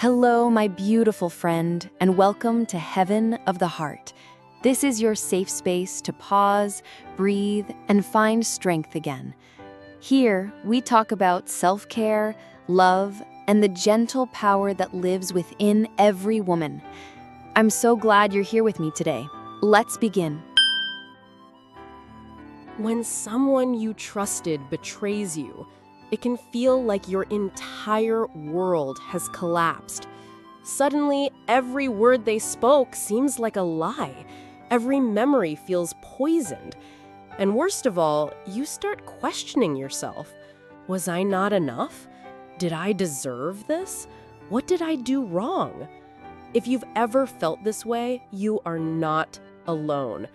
Hello, my beautiful friend, and welcome to Heaven of the Heart. This is your safe space to pause, breathe, and find strength again. Here, we talk about self-care, love, and the gentle power that lives within every woman. I'm so glad you're here with me today. Let's begin. When someone you trusted betrays you, it can feel like your entire world has collapsed. Suddenly, every word they spoke seems like a lie. Every memory feels poisoned. And worst of all, you start questioning yourself. Was I not enough? Did I deserve this? What did I do wrong? If you've ever felt this way, you are not alone.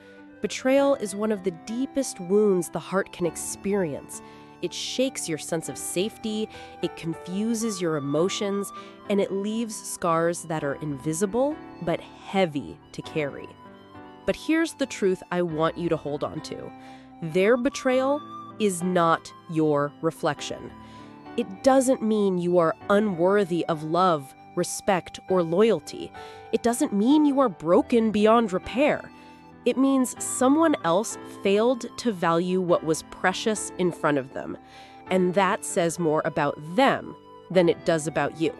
Betrayal is one of the deepest wounds the heart can experience. It shakes your sense of safety, it confuses your emotions, and it leaves scars that are invisible but heavy to carry. But here's the truth I want you to hold on to. Their betrayal is not your reflection. It doesn't mean you are unworthy of love, respect, or loyalty. It doesn't mean you are broken beyond repair. It means someone else failed to value what was precious in front of them, and that says more about them than it does about you.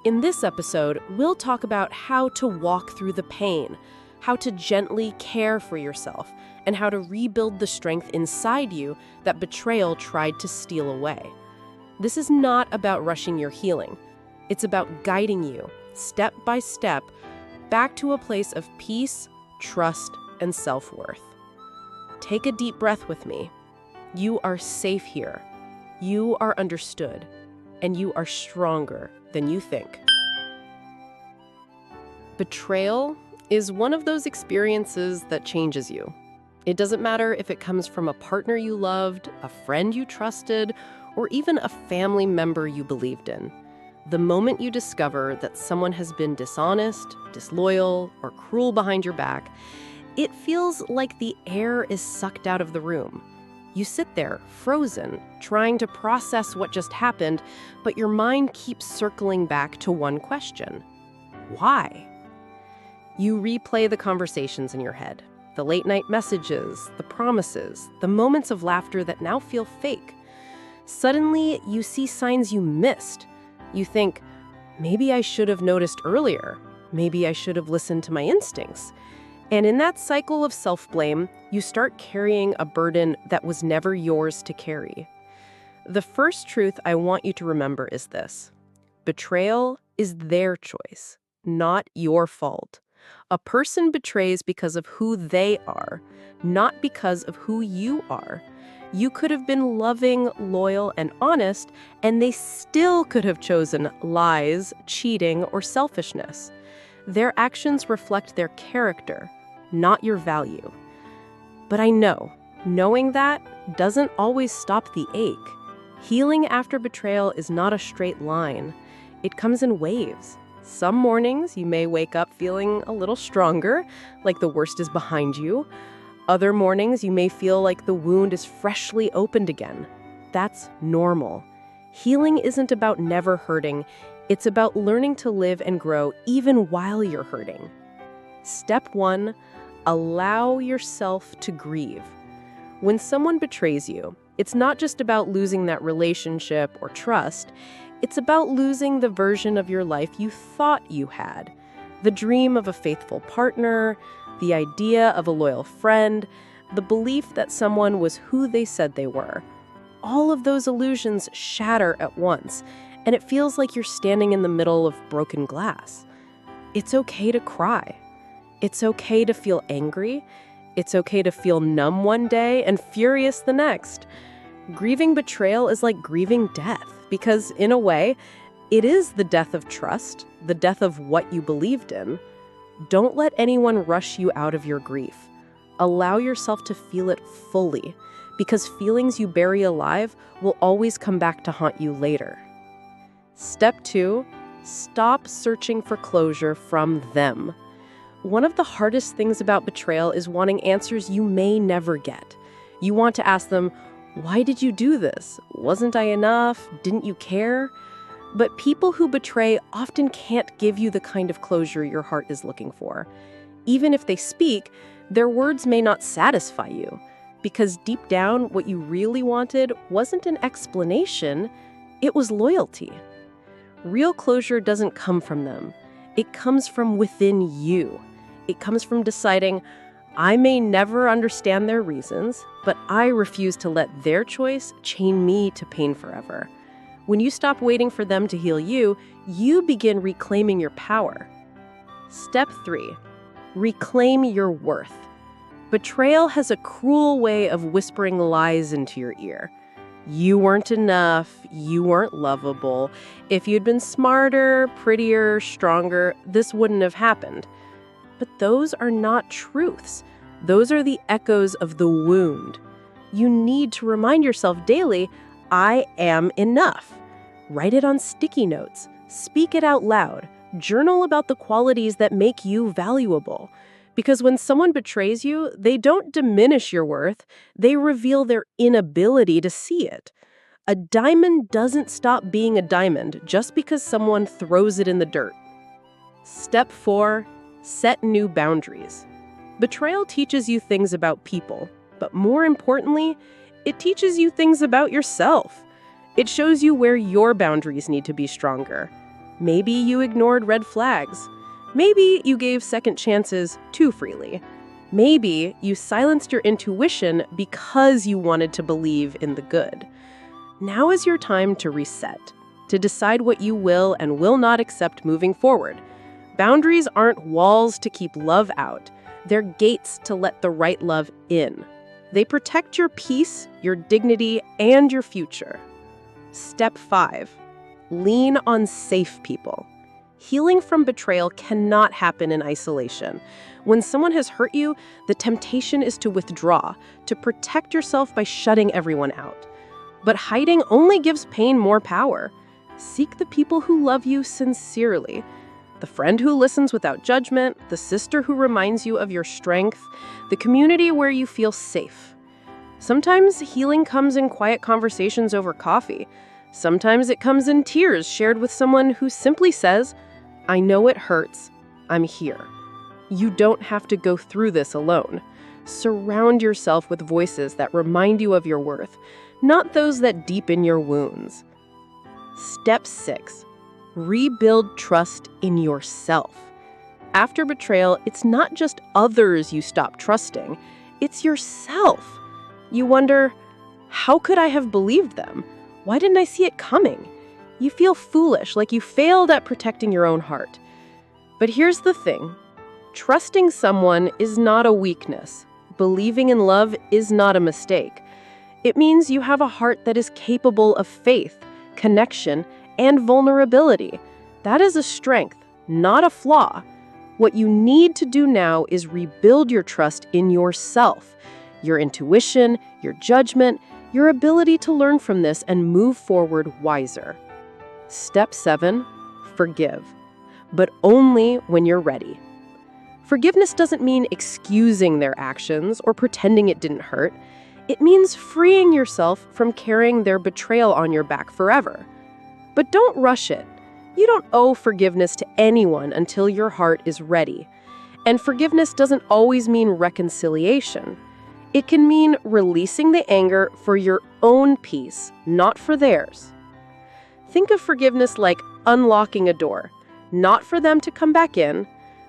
In this episode, we'll talk about how to walk through the pain, how to gently care for yourself, and how to rebuild the strength inside you that betrayal tried to steal away. This is not about rushing your healing. It's about guiding you, step by step, back to a place of peace, trust, and self-worth. Take a deep breath with me. You are safe here. You are understood, and you are stronger than you think. Betrayal is one of those experiences that changes you. It doesn't matter if it comes from a partner you loved, a friend you trusted, or even a family member you believed in. The moment you discover that someone has been dishonest, disloyal, or cruel behind your back, it feels like the air is sucked out of the room. You sit there, frozen, trying to process what just happened, but your mind keeps circling back to one question. Why? You replay the conversations in your head, the late-night messages, the promises, the moments of laughter that now feel fake. Suddenly, you see signs you missed. You think, maybe I should have noticed earlier. Maybe I should have listened to my instincts. And in that cycle of self-blame, you start carrying a burden that was never yours to carry. The first truth I want you to remember is this. Betrayal is their choice, not your fault. A person betrays because of who they are, not because of who you are. You could have been loving, loyal, and honest, and they still could have chosen lies, cheating, or selfishness. Their actions reflect their character, not your value. But I know, knowing that doesn't always stop the ache. Healing after betrayal is not a straight line. It comes in waves. Some mornings you may wake up feeling a little stronger, like the worst is behind you. Other mornings, you may feel like the wound is freshly opened again. That's normal. Healing isn't about never hurting. It's about learning to live and grow even while you're hurting. Step 1, allow yourself to grieve. When someone betrays you, it's not just about losing that relationship or trust. It's about losing the version of your life you thought you had. The dream of a faithful partner, the idea of a loyal friend, the belief that someone was who they said they were. All of those illusions shatter at once, and it feels like you're standing in the middle of broken glass. It's okay to cry. It's okay to feel angry. It's okay to feel numb one day and furious the next. Grieving betrayal is like grieving death, because in a way, it is the death of trust, the death of what you believed in. Don't let anyone rush you out of your grief. Allow yourself to feel it fully, because feelings you bury alive will always come back to haunt you later. Step 2, stop searching for closure from them. One of the hardest things about betrayal is wanting answers you may never get. You want to ask them, why did you do this? Wasn't I enough? Didn't you care? But people who betray often can't give you the kind of closure your heart is looking for. Even if they speak, their words may not satisfy you, because deep down, what you really wanted wasn't an explanation, it was loyalty. Real closure doesn't come from them. It comes from within you. It comes from deciding, I may never understand their reasons, but I refuse to let their choice chain me to pain forever. When you stop waiting for them to heal you, you begin reclaiming your power. Step 3. Reclaim your worth. Betrayal has a cruel way of whispering lies into your ear. You weren't enough. You weren't lovable. If you'd been smarter, prettier, stronger, this wouldn't have happened. But those are not truths. Those are the echoes of the wound. You need to remind yourself daily, I am enough. Write it on sticky notes. Speak it out loud. Journal about the qualities that make you valuable. Because when someone betrays you, they don't diminish your worth, they reveal their inability to see it. A diamond doesn't stop being a diamond just because someone throws it in the dirt. Step 4. Set new boundaries. Betrayal teaches you things about people, but more importantly, it teaches you things about yourself. It shows you where your boundaries need to be stronger. Maybe you ignored red flags. Maybe you gave second chances too freely. Maybe you silenced your intuition because you wanted to believe in the good. Now is your time to reset, to decide what you will and will not accept moving forward. Boundaries aren't walls to keep love out. They're gates to let the right love in. They protect your peace, your dignity, and your future. Step 5. Lean on safe people. Healing from betrayal cannot happen in isolation. When someone has hurt you, the temptation is to withdraw, to protect yourself by shutting everyone out. But hiding only gives pain more power. Seek the people who love you sincerely. The friend who listens without judgment, the sister who reminds you of your strength, the community where you feel safe. Sometimes healing comes in quiet conversations over coffee. Sometimes it comes in tears shared with someone who simply says, I know it hurts. I'm here. You don't have to go through this alone. Surround yourself with voices that remind you of your worth, not those that deepen your wounds. Step 6. Rebuild trust in yourself. After betrayal, it's not just others you stop trusting, it's yourself. You wonder, how could I have believed them? Why didn't I see it coming? You feel foolish, like you failed at protecting your own heart. But here's the thing. Trusting someone is not a weakness. Believing in love is not a mistake. It means you have a heart that is capable of faith, connection, and vulnerability. That is a strength, not a flaw. What you need to do now is rebuild your trust in yourself, your intuition, your judgment, your ability to learn from this and move forward wiser. Step 7. Forgive, but only when you're ready. Forgiveness doesn't mean excusing their actions or pretending it didn't hurt. It means freeing yourself from carrying their betrayal on your back forever. But don't rush it. You don't owe forgiveness to anyone until your heart is ready. And forgiveness doesn't always mean reconciliation. It can mean releasing the anger for your own peace, not for theirs. Think of forgiveness like unlocking a door, not for them to come back in,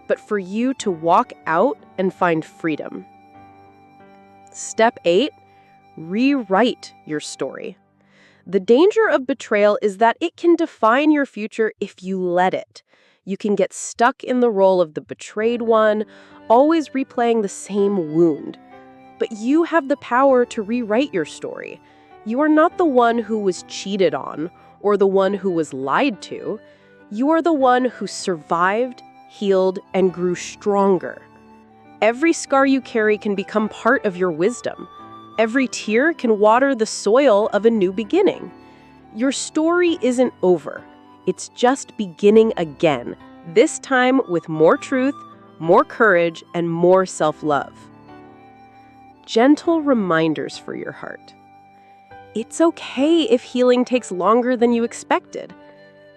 but for you to walk out and find freedom. Step 8. Rewrite your story. The danger of betrayal is that it can define your future if you let it. You can get stuck in the role of the betrayed one, always replaying the same wound. But you have the power to rewrite your story. You are not the one who was cheated on or the one who was lied to. You are the one who survived, healed, and grew stronger. Every scar you carry can become part of your wisdom. Every tear can water the soil of a new beginning. Your story isn't over. It's just beginning again, this time with more truth, more courage, and more self-love. Gentle reminders for your heart. It's okay if healing takes longer than you expected.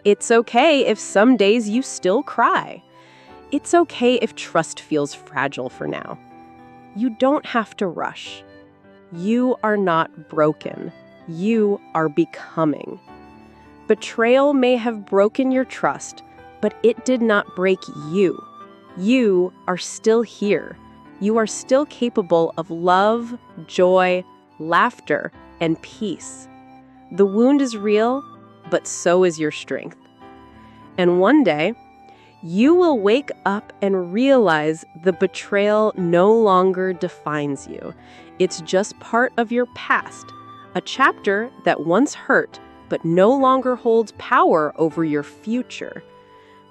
It's okay if some days you still cry. It's okay if trust feels fragile for now. You don't have to rush. You are not broken. You are becoming. Betrayal may have broken your trust, but it did not break you. You are still here. You are still capable of love, joy, laughter, and peace. The wound is real, but so is your strength. And one day, you will wake up and realize the betrayal no longer defines you. It's just part of your past, a chapter that once hurt, but no longer holds power over your future.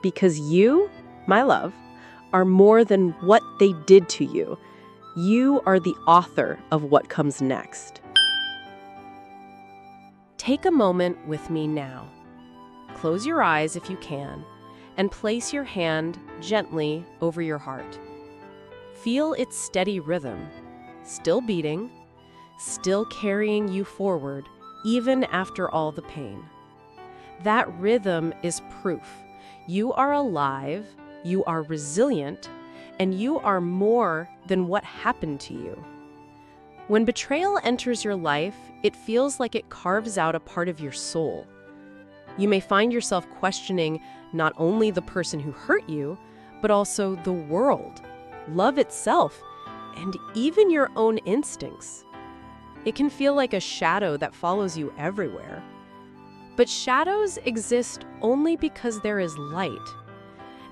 Because you, my love, are more than what they did to you. You are the author of what comes next. Take a moment with me now. Close your eyes if you can, and place your hand gently over your heart. Feel its steady rhythm, still beating, still carrying you forward, even after all the pain. That rhythm is proof. You are alive, you are resilient, and you are more than what happened to you. When betrayal enters your life, it feels like it carves out a part of your soul. You may find yourself questioning not only the person who hurt you, but also the world, love itself, and even your own instincts. It can feel like a shadow that follows you everywhere. But shadows exist only because there is light.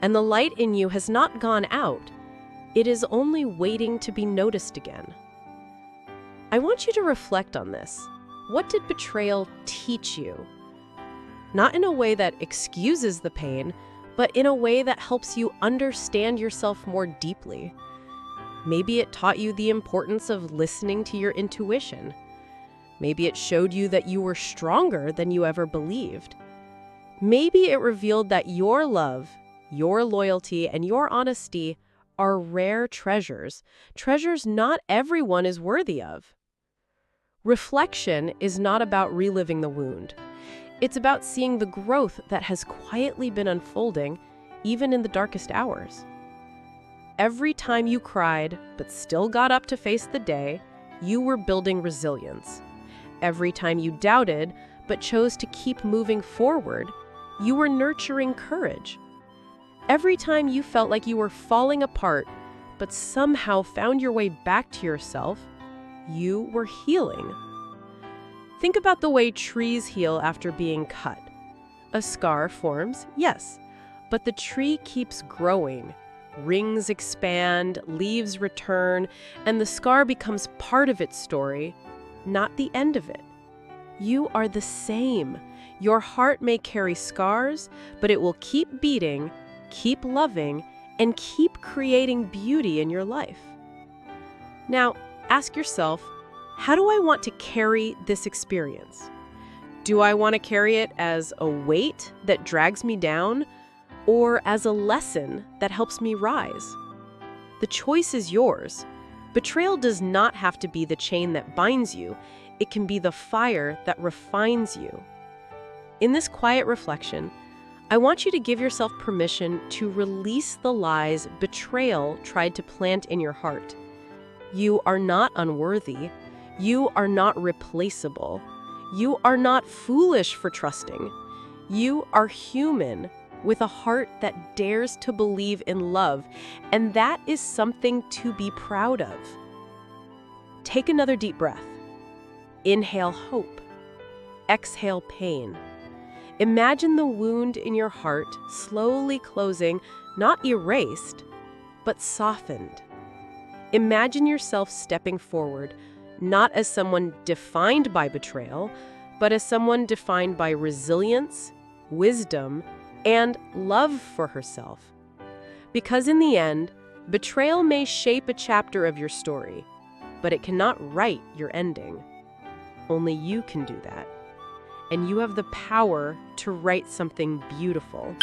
And the light in you has not gone out. It is only waiting to be noticed again. I want you to reflect on this. What did betrayal teach you? Not in a way that excuses the pain, but in a way that helps you understand yourself more deeply. Maybe it taught you the importance of listening to your intuition. Maybe it showed you that you were stronger than you ever believed. Maybe it revealed that your love, your loyalty, and your honesty are rare treasures, treasures not everyone is worthy of. Reflection is not about reliving the wound. It's about seeing the growth that has quietly been unfolding, even in the darkest hours. Every time you cried, but still got up to face the day, you were building resilience. Every time you doubted, but chose to keep moving forward, you were nurturing courage. Every time you felt like you were falling apart, but somehow found your way back to yourself, you were healing. Think about the way trees heal after being cut. A scar forms, yes, but the tree keeps growing. Rings expand, leaves return, and the scar becomes part of its story, not the end of it. You are the same. Your heart may carry scars, but it will keep beating, keep loving, and keep creating beauty in your life. Now, ask yourself, how do I want to carry this experience? Do I want to carry it as a weight that drags me down, or as a lesson that helps me rise? The choice is yours. Betrayal does not have to be the chain that binds you. It can be the fire that refines you. In this quiet reflection, I want you to give yourself permission to release the lies betrayal tried to plant in your heart. You are not unworthy. You are not replaceable. You are not foolish for trusting. You are human, with a heart that dares to believe in love, and that is something to be proud of. Take another deep breath. Inhale hope. Exhale pain. Imagine the wound in your heart slowly closing, not erased, but softened. Imagine yourself stepping forward, not as someone defined by betrayal, but as someone defined by resilience, wisdom, and love for herself. Because in the end, betrayal may shape a chapter of your story, but it cannot write your ending. Only you can do that. And you have the power to write something beautiful.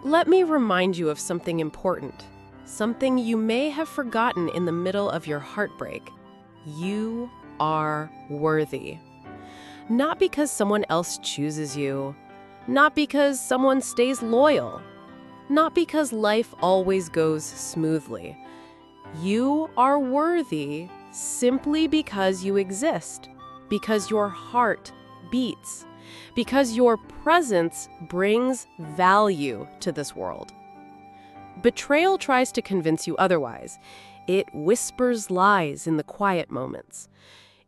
Let me remind you of something important, something you may have forgotten in the middle of your heartbreak. You are worthy. Not because someone else chooses you, not because someone stays loyal, not because life always goes smoothly. You are worthy simply because you exist, because your heart beats, because your presence brings value to this world. Betrayal tries to convince you otherwise. It whispers lies in the quiet moments.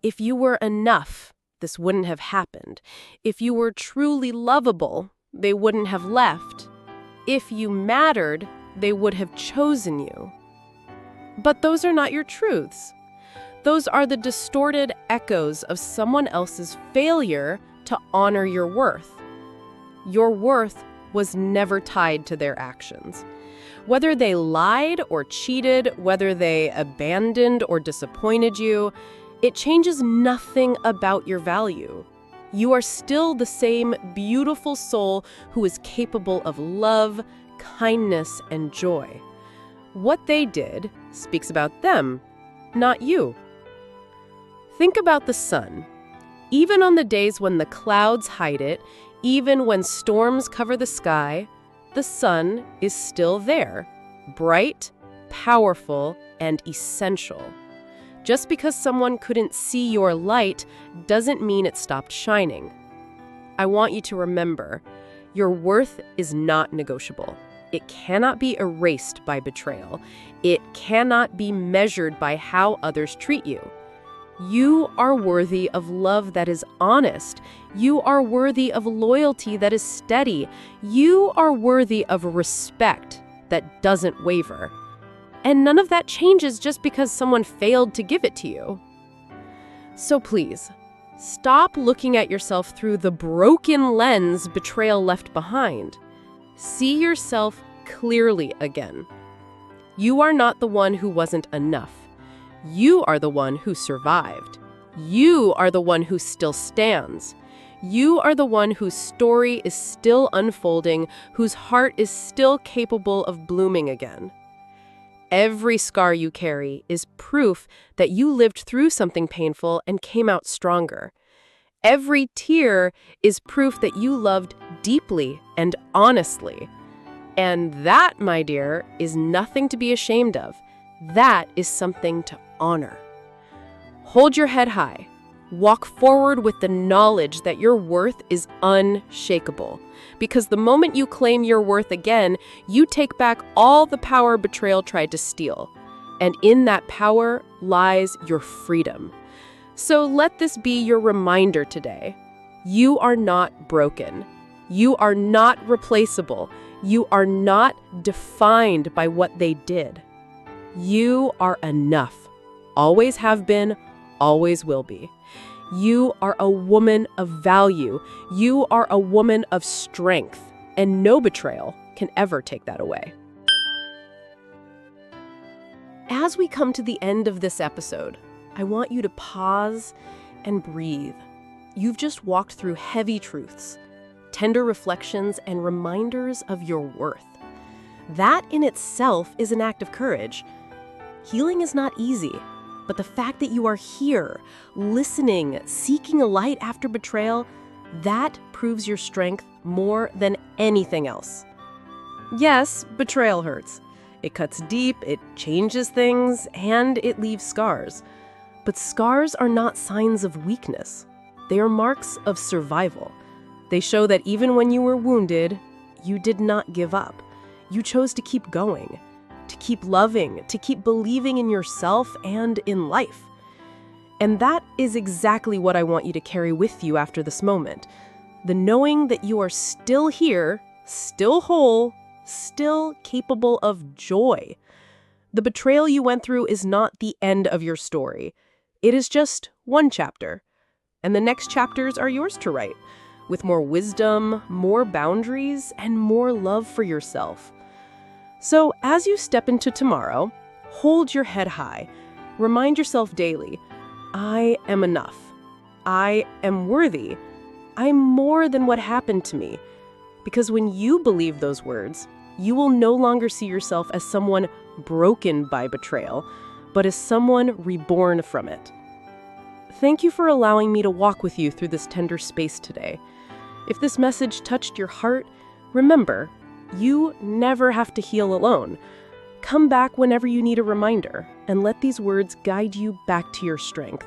If you were enough, this wouldn't have happened. If you were truly lovable, they wouldn't have left. If you mattered, they would have chosen you. But those are not your truths. Those are the distorted echoes of someone else's failure to honor your worth. Your worth was never tied to their actions. Whether they lied or cheated, whether they abandoned or disappointed you, it changes nothing about your value. You are still the same beautiful soul who is capable of love, kindness, and joy. What they did speaks about them, not you. Think about the sun. Even on the days when the clouds hide it, even when storms cover the sky, the sun is still there, bright, powerful, and essential. Just because someone couldn't see your light doesn't mean it stopped shining. I want you to remember, your worth is not negotiable. It cannot be erased by betrayal. It cannot be measured by how others treat you. You are worthy of love that is honest. You are worthy of loyalty that is steady. You are worthy of respect that doesn't waver. And none of that changes just because someone failed to give it to you. So please, stop looking at yourself through the broken lens betrayal left behind. See yourself clearly again. You are not the one who wasn't enough. You are the one who survived. You are the one who still stands. You are the one whose story is still unfolding, whose heart is still capable of blooming again. Every scar you carry is proof that you lived through something painful and came out stronger. Every tear is proof that you loved deeply and honestly. And that, my dear, is nothing to be ashamed of. That is something to honor. Hold your head high. Walk forward with the knowledge that your worth is unshakable. Because the moment you claim your worth again, you take back all the power betrayal tried to steal. And in that power lies your freedom. So let this be your reminder today. You are not broken. You are not replaceable. You are not defined by what they did. You are enough. Always have been, always will be. You are a woman of value. You are a woman of strength. And no betrayal can ever take that away. As we come to the end of this episode, I want you to pause and breathe. You've just walked through heavy truths, tender reflections, and reminders of your worth. That in itself is an act of courage. Healing is not easy, but the fact that you are here, listening, seeking a light after betrayal, that proves your strength more than anything else. Yes, betrayal hurts. It cuts deep, it changes things, and it leaves scars. But scars are not signs of weakness. They are marks of survival. They show that even when you were wounded, you did not give up. You chose to keep going, to keep loving, to keep believing in yourself and in life. And that is exactly what I want you to carry with you after this moment. The knowing that you are still here, still whole, still capable of joy. The betrayal you went through is not the end of your story. It is just one chapter. And the next chapters are yours to write, with more wisdom, more boundaries, and more love for yourself. So as you step into tomorrow, hold your head high. Remind yourself daily, I am enough. I am worthy. I'm more than what happened to me. Because when you believe those words, you will no longer see yourself as someone broken by betrayal, but as someone reborn from it. Thank you for allowing me to walk with you through this tender space today. If this message touched your heart, remember, you never have to heal alone. Come back whenever you need a reminder, and let these words guide you back to your strength.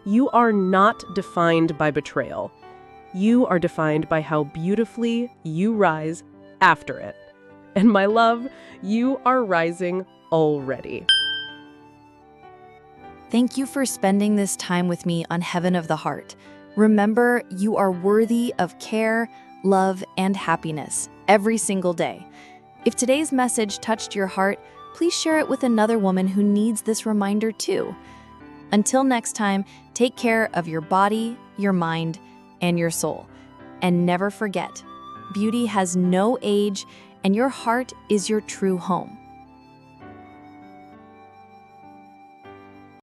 You are not defined by betrayal. You are defined by how beautifully you rise after it. And my love, you are rising already. Thank you for spending this time with me on Heaven of the Heart. Remember, you are worthy of care, love, and happiness every single day. If today's message touched your heart, please share it with another woman who needs this reminder too. Until next time, take care of your body, your mind, and your soul. And never forget, beauty has no age, and your heart is your true home.